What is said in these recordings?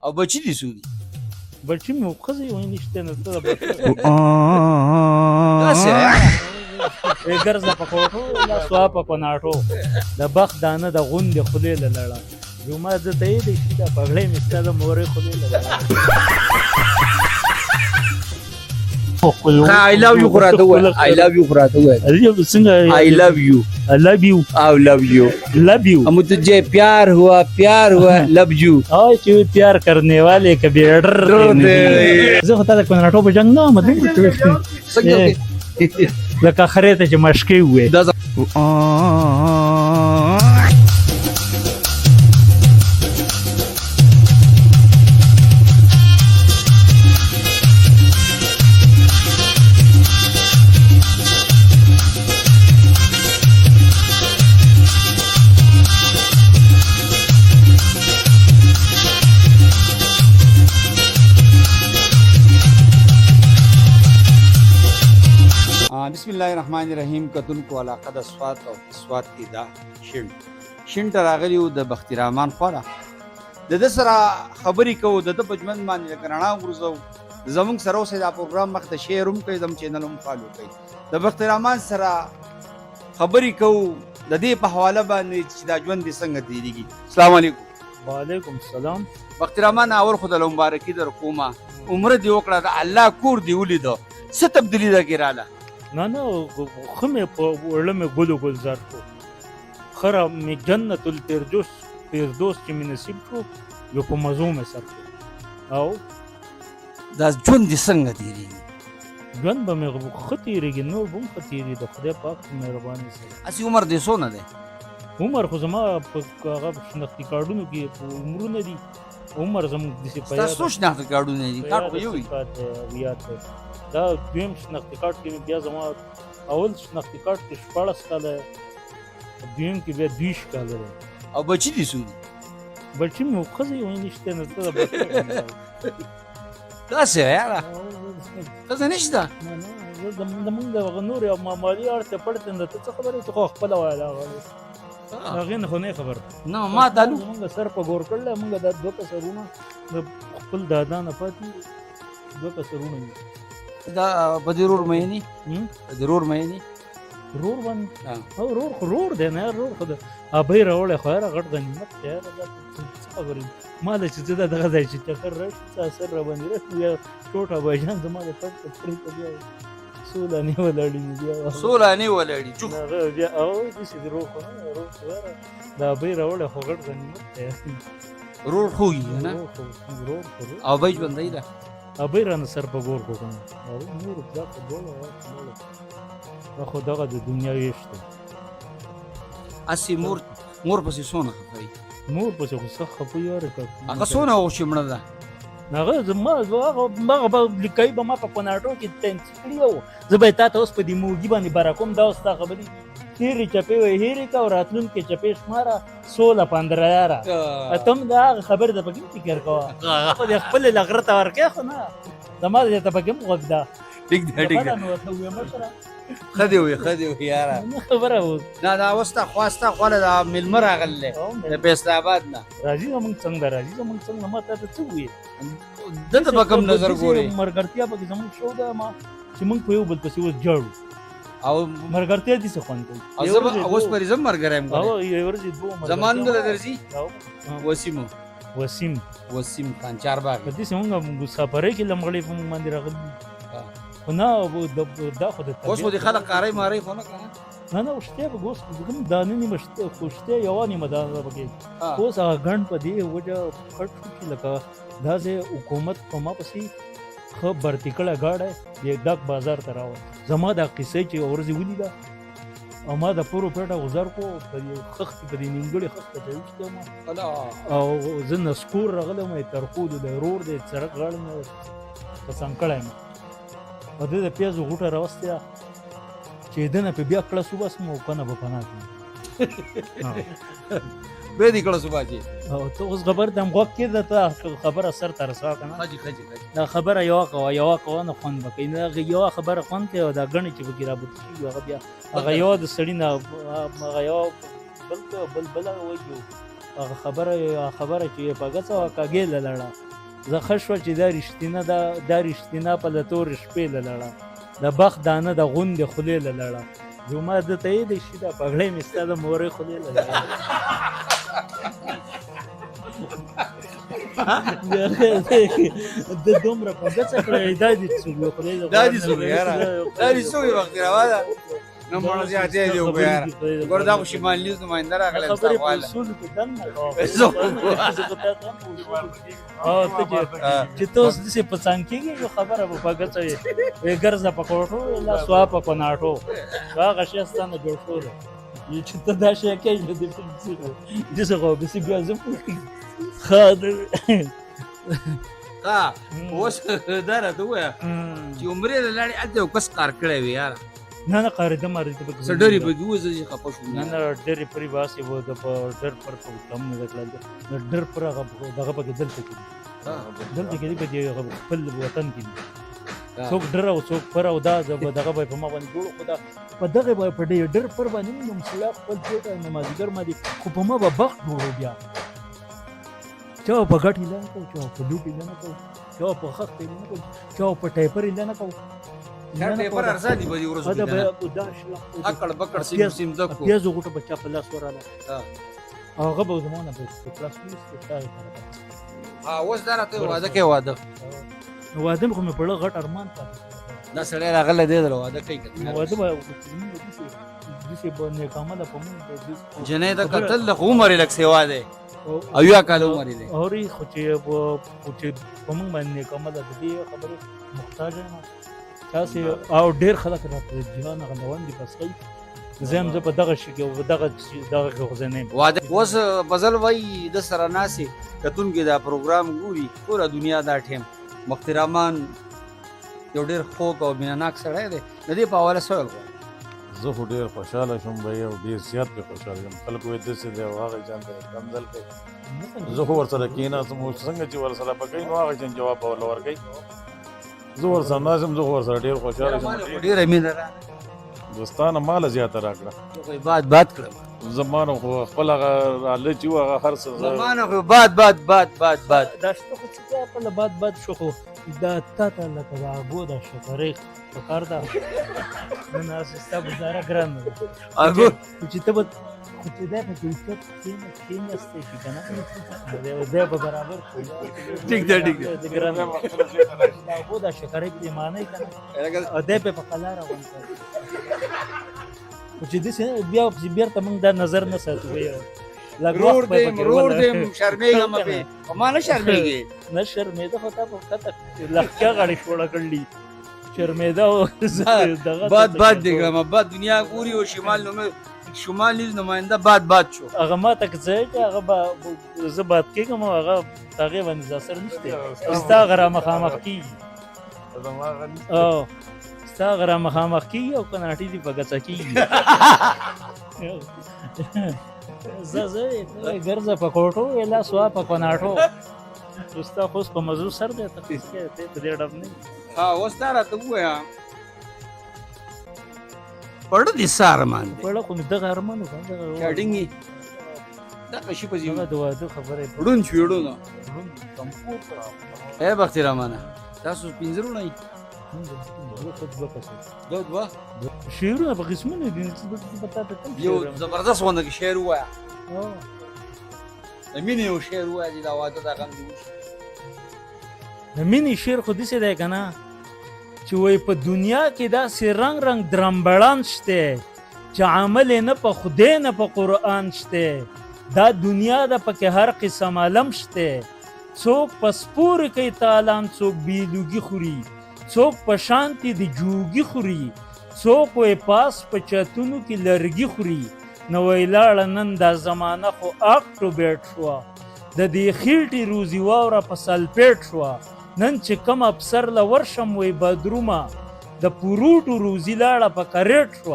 او بچی دي سودي بچی مې ښځې وایي نشته نه ته داسې ګرځه په کوټو لا سوا په ناټو د بخت دانه د غوندې خولې له لړه جوما زه ته یې دی چې دا پګړۍ مې ستا د مورې خولې له لړه I love you خراته وای I love you خراته وای څنګه I love you I love you I love you love you हम तुझे प्यार हुआ love you او چې پیار کرنے والے کبھی ډر زه خو ته کو ناټو په جنگ نه مده لکه خره ته چې مشکې وې بسم الله الرحمن الرحیم کتون کو علاقه د سواد او سواد کی دا شین راغلی او د بختیرامان خوره د سره خبرې کو د پجمن باندې کرنا ورزو زمون سره اوسه دا پروګرام مخ ته شیروم کوي زم چینل هم فالو کوي د بختیرامان سره خبرې کو د دې په حواله باندې چې دا ژوند څنګه تیریږي السلام علیکم وعلیکم السلام بختیرامان اور خدای مبارکي در کومه عمر دی وکړه د الله کور دی ولیدو څه تبدیلی ده کیراله نه خمه په ورله مې ګلزار کو خره مې جنت الفردوس چې مې نصیب شو یو په مزو مې سر او دا ژوند څنګه تیریږي ژوند به مې خطیریږي نو بم خطیری د خدای پاک مهرباني سره اسی عمر دې سونه ده عمر خو زما په هغه شناختی کارډونو کې عمرونه دي عمر زموږ د سی تاسو شناختی کارډونه دي کارت یو دا دویم شناختی کارت کې بیا زما اول شناختی کارت کې 14 کاله دویم کې بیا 20 کاله او بچی دي سودي بچی مې ښځې وایي نشته نه ته داسې یاره ښځه نشته زمونږ د نور یو مالي اړتیا پړتن د څه خبرې ته خو خپله وایه هغې نه خو نه خبر نه ما دالو زمونږ سر په ګور کړل مونږ دا 2 کسرونه د خپل دادا نه پاتې 2 کسرونه دا بدرور مېنی بدرور مېنی رور باندې او رور دی نه رور خو ابې راوړې خو غټ غنیمت دی خبرې ما د چې دا دغه ځای چې چکر راشي تاثر را باندې راشي یا ټوټه بایجان زما د پټ پټ بیا سولانی ولړي چوک بیا او دې چې رور خو دا ابې راوړې خو غټ غنیمت دی رور خو نه رور او بای ژوندۍ ده ابې رانه سر په ګور کو کنه او نور دا په ډول خو دغه د دنیا یشته اسی مور پسې سونه خپي مور پسې خو خپي یاره هغه سونه او شمړه ده هغه زما هغه لیکای به ما په پناټو کې تنس کړیو زه به تاسو اوس په دې موږي باندې براکوم دا اوس تا خبري هیري چپی وې هیري کا راتلون کې چپې شماره 16-15 یاره اتم دا خبر د پکې فکر کوه خو د خپل لغرته ورکه خو نه زما د ته پکې مغد ده ټیک خدي وي یاره خبره و دا وستا خواسته خوله د ملمر غلې د پیسې آباد نه راځي موږ څنګه ما ته څه وي دته په کوم نظر ګوري مرګرتیا په زموږ شو دا ما چې موږ په یو بل پسې وځ جوړو او مرګرتیا دي څه خوان کوي اوس پر زم مرګرایم او یو ورځي دوه زمان دل درځي وسیم خان چار باغ دې څنګه موږ سفرې کې لمغړې په موږ باندې راغلي نه دا خو د اوس خو د خلک کارای مارای خو نه کنه نه وشته به ګوس کوم دانه نیمه شته خوشته یو نیمه دانه بګي اوس هغه غن په دی وجه خټ کی لکه دا چې حکومت کومه پسې خبر تکړه گاډه د دک بازار ته راو زما د قصې چې اورځي ونی دا اما د پورو پټه گزار کو په خخت په نیمګړي خخت ته وشته ما او زنه سکور رغله مې ترقود د رور د سرک غاړه پسند کړم او د پیازو غوټه راوستیا چې دنه په بیا کله صبح سمو کنه په پناه به دې کله صبح چې او ته اوس خبر دم غوږ کې ده ته خبره سر ته رسوا کنه دا خبره یو نه خوند بکې نه یو خبره خوند کې او دا غني چې بګی را بوت هغه بیا هغه یو د سړی نه هغه یو بل وایو هغه خبره چې په غڅه کاګې لړه زه ښه شوه چې دا رښتینه په له تورې شپې له لړه د بخت دانه د غوندې خولې له لړه جوما ده ته یې دی شي دا پګړۍ مې ستا د مورې خولې له لړه د دومره په ګڅه کړی دا دې څوک یو خولې دا دې څوک یاره دا دې څوک یې وخت راواله نو مړه زیاتې دی خو یاره ګور دا خو شمال نیوز نماینده راغلی خبرې په اصولو کې دن نه کوه چې ته اوس داسې په څنګ کېږي یو خبره به په ګڅه وي ګرځه په کوټو لا سواپه په ناټو هغه شی ستا نه جوړ شوی دی چې ته دا شی کوې نو داسې خو بسې بیا زه ها اوس دا راته ووایه چې عمرې له لاړې هلته یو کس کار کړی وي یاره نه قاعده مارده به څه ډېرې به وي زه چې خفه شوم نه ډېرې پرې باسي و د په ډر پر کم نه کړل د ډر پر هغه دغه په دلته کې په دې خپل وطن کې څوک ډر او څوک پر او دا دغه په ما باندې جوړ خدا په دغه په ډېر ډر پر باندې نو مسلا خپل څه نمازګر ما دي خو په ما به بخت جوړو بیا چا په غټی لنه کو چا په دوټی لنه کو چا په خخت لنه کو چا په ټایپر لنه کو دا ټیپر ارزه دی به ورځو دا دا شلا اکړ بکړ سیم دکو پیازو غټه بچا په لاس وراله هغه به زمونه په کلاس کې ها اوس دا راته واده کې واده خو مې په غټ ارمان پاتې دا سړی راغله دی درو واده کوي واده به دسه باندې کومه په مونږ جنې دا قتل له عمر لک سیوا دی او یا کال عمر دی اوري خو چې په مونږ باندې کومه د دې خبره محتاج نه تاسو او ډیر خلک راته جهان غنوان دي پس کوي زم زه په دغه شي کې دغه غوښنه واده اوس بزل وای د سره ناسي کتون کې دا پروګرام ګوري پورا دنیا دا ټیم مخترمان یو ډیر خوږ او میناناک سړی دی د دې په حواله سوال غواړم زه خو ډېر خوشحاله شوم بھائی او ډېر زیات پې خوشحاله یم خلک وایي داسې دی او هغه شان دی کنځل کوي زه خو ورسره کېناستم اوس څنګه چې ورسره به کوي نو هغه شان جواب به ورله ورکوي زه ورسره ناست یم زه خو ورسره ډېر خوشحاله شوم ډېره مینه را دوستانه ماله زیاته راکړه باد کړم زمانه خو خپل هغه راله چې و هغه هر څه زمانه خو باد دا شته خو چې خپل باد شو خو دا تا ته لکه د اګو د شکرې په کار ده نن اساسته گزاره ګران ده اګو چې ته خو چې دا په کلچر کې نسته شي کنه دا به برابر ټیک ده ګران ده اګو د شکرې دې معنی کنه ا دې په قلار روان کړ چې دې بیا ته موږ دا نظر نه ساتو رور دې شرمېږم په ما نه شرمېږي نه شرمېده خو تا په کته لخچا غړي شوړه کړلی شرمېده او باد دیګم باد دنیا ګوري او شمال نیز نماینده باد شو هغه ما تک ځای چې هغه زه باد کېږم هغه هغې باندې اثر نشته ستا هغه رامخامخ کېږي ستا هغه رامخامخ کېږي او کناټي دې په ګڅه کېږي زه ګرځه په کوټو الا سوا په کناټو دوستا خو په موضوع سر دی ته په دې ډب نه ها اوس دا راته ووایا پړ دي سار مان پړ خو دغه ارمانو څنګه چاډینګي دا کشي په دغه دوا خبره پړون چويړو اے بختي رحمانه تاسو پینځرو نه دوا شعرونه په قسمونه دي یو زبردست ونه کې شعر وایا مینه یو شعر وایا دا واده دا غم دی مینه شعر خو دې څه دی کنه چې وای په دنیا کې دا سي رنگ درمبړان شته چې عمل نه په خدای نه په قران شته دا دنیا د پکې هر قسم عالم شته څوک پسپور کوي تعالی څوک بیلوګي خوري څوک په شانتي د جوګي خوري څوک وې پاس په چتونو کې لرګي خوري نو ویلاړ نن دا زمانہ خو اکټوبیټ شو د دې خېټي روزي واوره په سلپیټ شو نن چې کم افسر ل ورشم وې بدرومه د پروټو روزي لاړه په کریټ شو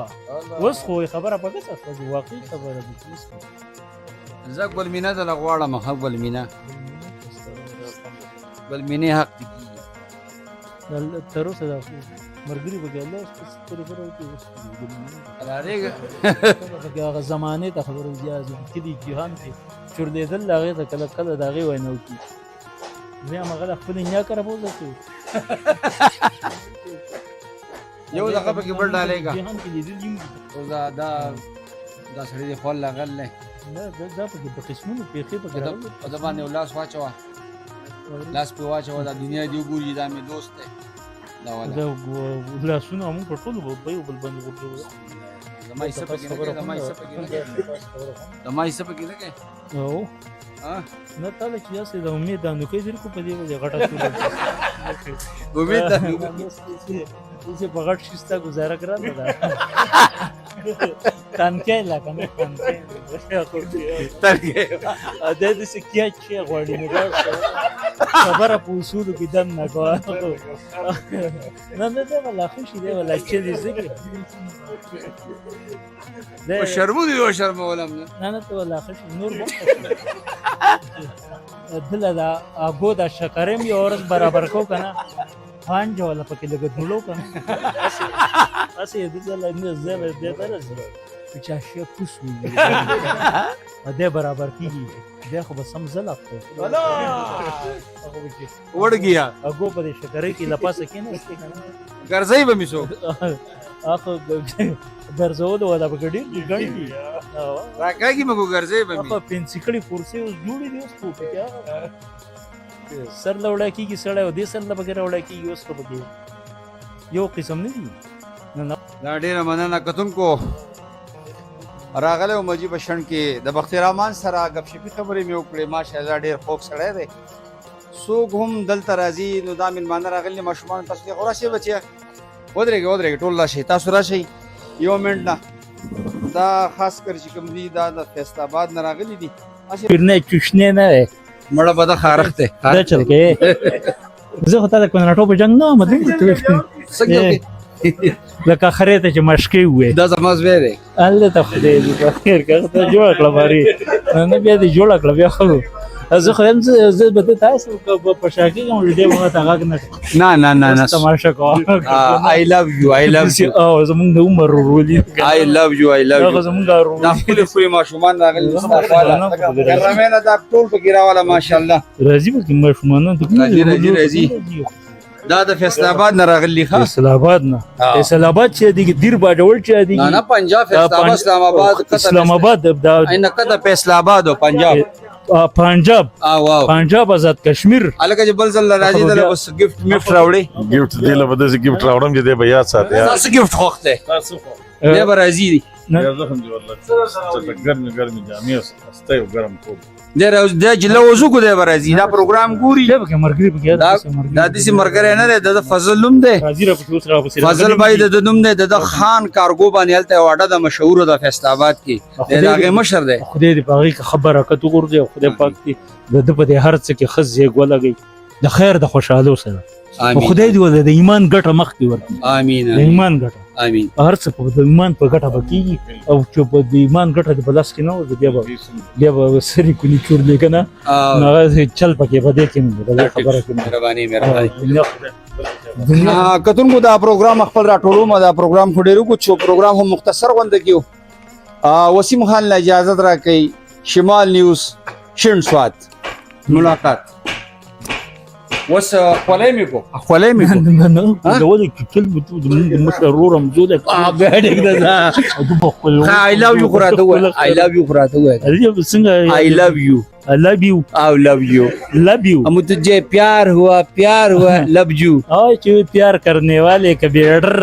وس خو خبره پکې څه واقعي خبره ده زه ګل مینا د لغواړه مخ ګل مینا حق دي تر اوسه دا مرګري بګی الله ستوري فرو کې راځي هغه زمانه ته خبرو زیاز کړي جهان کې چورلیدل هغه ته کله داغه وینو کی زه هغه خپل نیا کړه بوزه ته یو دغه پکې بل ډالېګا جهان کې دې دې او دا سړی دی خپل لغل نه دا په قسمونو پیخي په ګرځي په د باندې لاس واچوا لاس په واچوا دا دنیا دی وګوري دا مې دوست دی دا ولا دا لاسونه موږ په ټولو په یو بل باندې ورته زما یې سپه کې نه کې او نه تعالی چې یاسه د امید د نو کې در کو په دې وجه غټه امید ده چې په غټ شستا گزاره کړه نه کان کې لا کنه کان کې ترګه ا دې څه کیا چې غوړی نه خبره په اصول کې دم نه کوه نه دا ولا خوشي دی ولا چې دې زګي په شرمو دی او شرمو ولم نه ته ولا خوشي نور مو دل دا اګو دا شکرم یو ورځ برابر کو کنه خان جو ولا پکې لګ دلو کنه اسه دې ځل نه زله دې درځي چې شي پوسو دې برابر کیږي دې خو به سم زل اخته وړ گیا اګو په شکرې کې لپاسه کې نه استې کنه ګرځي به میسو اخو ګرځول ولا پکې ډېر ګڼي راکاږي مګو ګرځي به اخو پنسیکړي فورسي اوس جوړې دي اوس په کیا سر لوړا کیږي سړی او دې سر له بغیر وړا کیږي اوس په کې یو قسم نه دي نه دا ډیره مننه کتونکو راغله مجيب شن کې د بختیار رحمان سره غب شپي خبرې مې وکړې ماشاءالله ډیر خوب سړی دی سوق هم دلته راځي نو دا من مان راغلی مشمان تصدیق ورشه بچي ودرېږي ټول راشي تاسو راشي یو منټ نه دا خاص کر چې کوم دی دا د فیصل آباد نه راغلی دي پیرنه چشنه نه مړه بده خارخته دا چل کې زه خو ته کناټو په جنگ نه مطلب څنګه لکه خره ته چې مشکې وې دا زماز وې دی الله ته خدای دې په خیر کړه ته جوړ کړه باري نه بیا دې جوړ کړه بیا خو زه خو هم زه به تاسو په شاکي کوم دې مو ته غاګ نه تماشا کوه I love you او زمونږ د عمر ورولي I love you زمونږ دا خپل خوري ماشومان راغلي مصطفی ګرمنه دا ټول په ګراواله ماشاءالله راځي به ماشومان راځي دا د فیصل آباد نه راغلي ښه فیصل آباد نه فیصل آباد چې دی دیر باډول چې دی نه پنجاب فیصل آباد اسلام آباد دا اینه کته فیصل آباد او پنجاب آزاد کشمیر الګه جبل زل راځي دا بس گیفت میفت راوړي ګیفت دی له بده ګیفت راوړم چې دې بیا ساته تاسو گیفت خوخته تاسو دې راځي زه هم دی والله څه ګرمي جامې استه یو ګرم کو دې جله وزو کو دې راځي دا پروګرام ګوري دې به مرګري بګیا دا د سي مرګره نه ده د فضل نوم ده فضل بھائی د نوم ده د خان کارګو باندې الته واډه د مشهور د فیصل آباد کې دغه مشر ده خدای دې باغی خبره کته ګورځي خدای پاک دې د په دې هر څه کې خزې ګولګي د خیر د خوشاله سره خدای دې ول د ایمان ګټه مخ کې ورکړي امين د ایمان ګټه امين هر څه په د ایمان په ګټه بکیږي او چې په د ایمان ګټه د بلاس کې نه و بیا به سری کلی چورلې کنه نو چل پکې بده کې نه خبره کې مهرباني کتونکو دا پروګرام خپل راټولو ما دا پروګرام خو ډیرو کو چې پروګرام هم مختصر غونډه کیو وسیم خان له اجازه راکړي شمال نیوز شین سوات ملاقات وس خولېمیکو نه دا ولې کل بتو د مشرور رمزو ده غاډه ده I love you خراته وای I love you څنګه I love you हम तुझे प्यार हुआ love you او چې प्यार करने वाले कभी डर